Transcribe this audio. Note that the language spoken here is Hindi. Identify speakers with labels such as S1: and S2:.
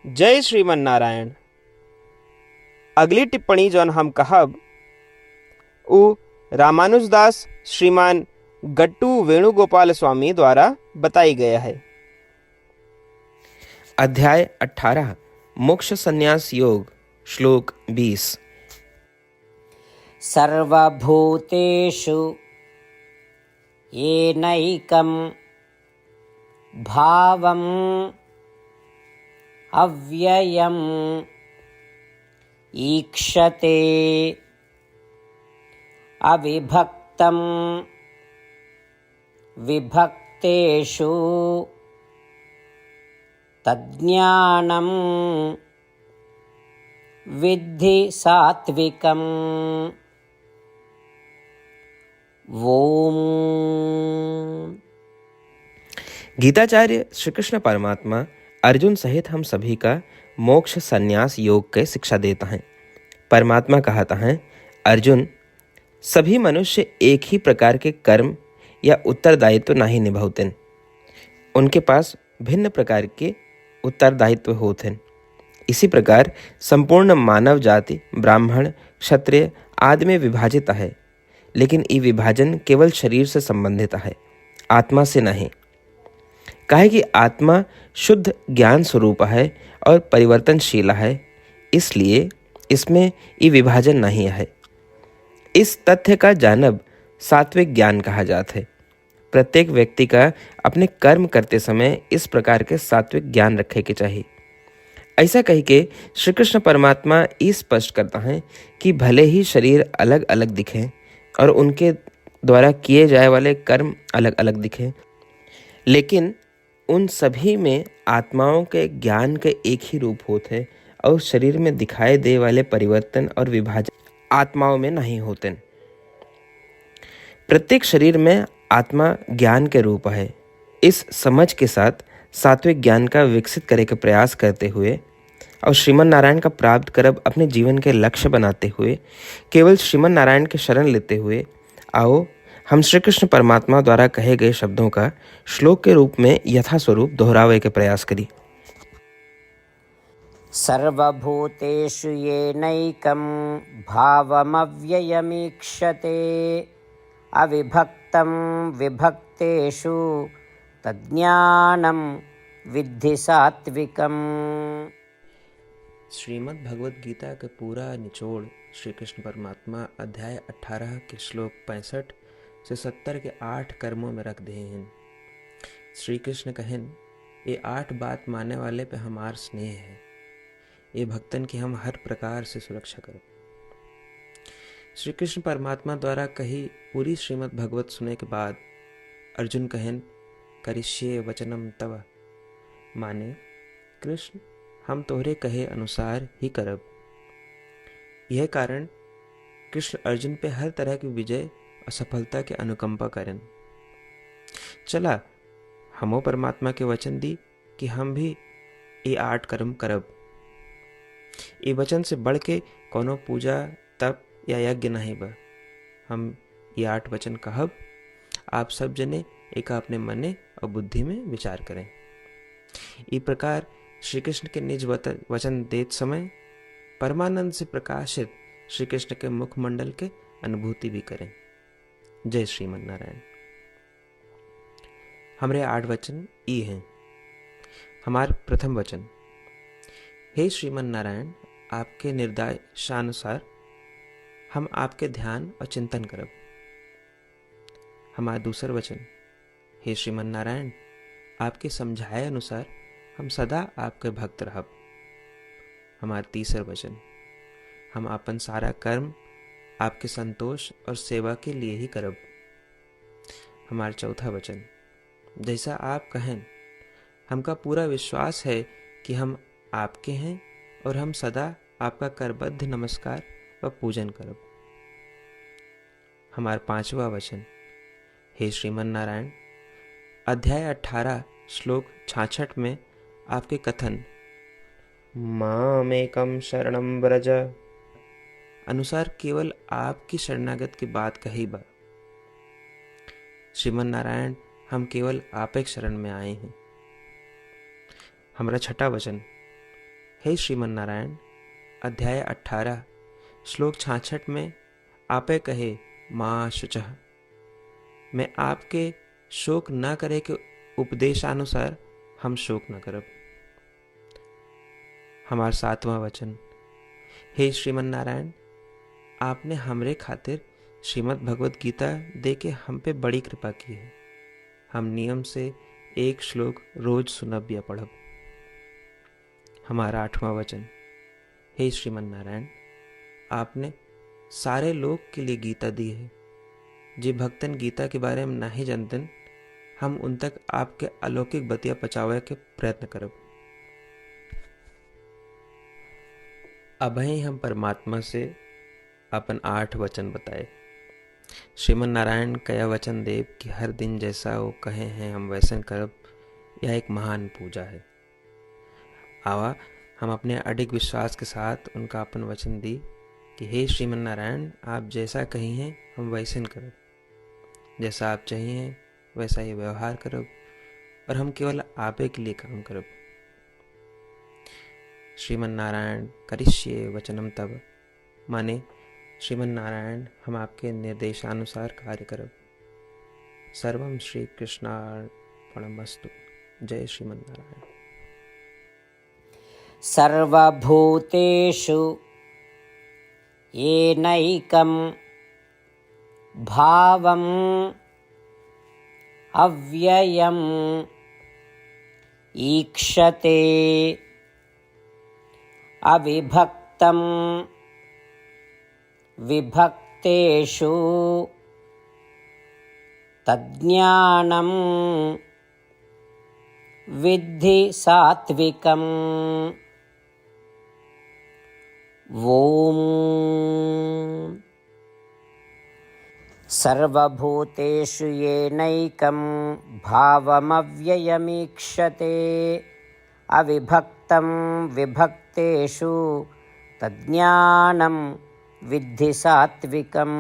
S1: जय श्रीमन नारायण। अगली टिप्पणी जौन हम कहब उ रामानुजदास श्रीमान गट्टू वेणुगोपाल स्वामी द्वारा बताई गया है।
S2: अध्याय 18 मोक्ष संन्यास योग श्लोक 20।
S3: सर्वभूतेषु येनैकं भावम् अव्ययम् ईक्षते अविभक्तं विभक्तेषु तज्ज्ञानं विद्धि सात्विकम्। ओम।
S2: गीताचार्य श्री कृष्ण परमात्मा अर्जुन सहित हम सभी का मोक्ष संन्यास योग के शिक्षा देता है। परमात्मा कहता है, अर्जुन, सभी मनुष्य एक ही प्रकार के कर्म या उत्तरदायित्व नहीं निभाते। उनके पास भिन्न प्रकार के उत्तरदायित्व होते हैं। इसी प्रकार संपूर्ण मानव जाति ब्राह्मण क्षत्रिय आदि में विभाजित है, लेकिन ये विभाजन केवल शरीर से संबंधित है, आत्मा से नहीं। काहे कि आत्मा शुद्ध ज्ञान स्वरूप है और परिवर्तनशील है, इसलिए इसमें ये विभाजन नहीं है। इस तथ्य का जानब सात्विक ज्ञान कहा जाता है। प्रत्येक व्यक्ति का अपने कर्म करते समय इस प्रकार के सात्विक ज्ञान रखे के चाहिए। ऐसा कह के श्री कृष्ण परमात्मा ये स्पष्ट करता है कि भले ही शरीर अलग अलग दिखें और उनके द्वारा किए जाए वाले कर्म अलग अलग दिखें, लेकिन उन सभी में आत्माओं के ज्ञान के एक ही रूप होते हैं और शरीर में दिखाई दे वाले परिवर्तन और विभाजन आत्माओं में नहीं होते। प्रत्येक शरीर में आत्मा ज्ञान के रूप है। इस समझ के साथ सात्विक ज्ञान का विकसित करे के प्रयास करते हुए और श्रीमन नारायण का प्राप्त करब अपने जीवन के लक्ष्य बनाते हुए केवल श्रीमन नारायण के शरण लेते हुए आओ हम श्री कृष्ण परमात्मा द्वारा कहे गए शब्दों का श्लोक के रूप में यथास्वरूप दोहरावे के प्रयास करी।
S3: सर्वभूतेषु येनैकं भावमव्ययमीक्षते अविभक्तं विभक्तेषु तज्ज्ञानं विद्धि सात्विकम्।
S2: श्रीमद् भगवद गीता का पूरा निचोड़ श्री कृष्ण परमात्मा अध्याय 18 के श्लोक 65 से 70 के 8 कर्मों में रख दे हैं। श्री कृष्ण कहन, ये 8 बात मानने वाले पे हमार स्नेह है, ये भक्तन की हम हर प्रकार से सुरक्षा करो। श्री कृष्ण परमात्मा द्वारा कही पूरी श्रीमद् भगवत सुने के बाद अर्जुन कहन, करिष्ये वचनम तव, माने कृष्ण हम तोहरे कहे अनुसार ही करब। यह कारण कृष्ण अर्जुन पे हर तरह की विजय और सफलता के अनुकंपा करें। चला हमो परमात्मा के वचन दी कि हम भी ये 8 कर्म करब। ये वचन से बढ़ के कोनो पूजा तप या यज्ञ नहीं बा। हम ये 8 वचन कहब, आप सब जने एक अपने मने और बुद्धि में विचार करें। इस प्रकार श्री कृष्ण के निज वचन देत समय परमानंद से प्रकाशित श्री कृष्ण के मुखमंडल के अनुभूति भी करें। जय श्रीमन नारायण। हमारे 8 वचन ये हैं। हमार प्रथम वचन, हे श्रीमन नारायण, आपके निर्देशानुसार हम आपके ध्यान और चिंतन करब। हमारा दूसर वचन, हे श्रीमन नारायण, आपके समझाए अनुसार हम सदा आपके भक्त रहब। हमारा तीसर वचन, हम अपन सारा कर्म आपके संतोष और सेवा के लिए ही करब। हमारा चौथा वचन, जैसा आप कहें, हमका पूरा विश्वास है कि हम आपके हैं और हम सदा आपका करबद्ध नमस्कार व पूजन करब। हमारा 5वां वचन, हे श्रीमन नारायण, अध्याय 18 श्लोक 66 में आपके कथन मामेकम शरणम व्रज अनुसार केवल आपकी शरणागत की बात कही बा। श्रीमन नारायण, हम केवल आप एक शरण में आए हैं। हमारा छठा वचन,
S1: हे श्रीमन नारायण, अध्याय 18 श्लोक 66 में आपे कहे माँ शुचः, मैं आपके शोक न करे के उपदेशानुसार हम शोक न करब। हमार 7वां वचन, हे श्रीमन नारायण, आपने हमरे खातिर श्रीमद् भगवत गीता दे के हम पे बड़ी कृपा की है। हम नियम से एक श्लोक रोज सुनब या पढ़ब। हमारा 8वां वचन, हे श्रीमन नारायण, आपने सारे लोग के लिए गीता दी है। जे भक्तन गीता के बारे में नहीं जानतन, हम उन तक आपके अलौकिक बतिया पहुंचावे के प्रयत्न करब। अभय हम परमात्मा से अपन 8 वचन बताए। श्रीमन नारायण कया वचन देव कि हर दिन जैसा वो कहे हैं हम वैसन करब, यह एक महान पूजा है। आवा हम अपने अडिग विश्वास के साथ उनका अपन वचन दी कि हे श्रीमन नारायण, आप जैसा कही हैं हम वैसन करब, जैसा आप चाहिए वैसा ही व्यवहार करब, और हम केवल आपे के लिए काम करब। श्रीमन नारायण करिष्ये वचनम तब, माने श्रीमन नारायण हम आपके निर्देशानुसार कार्य करब। सर्वम श्री कृष्णार्पणमस्तु। जय श्रीमन नारायण।
S3: सर्वभूतेषु येनैकं भावम् अव्ययम् ईक्षते अविभक्तं विभक्तेषु तज्ज्ञानं विद्धि सात्विकम्। ॐ सर्वभूतेषु येनैकं भावमव्ययमीक्षते अविभक्तं विभक्तेषु तज्ज्ञानं विद्धि सात्विकम्।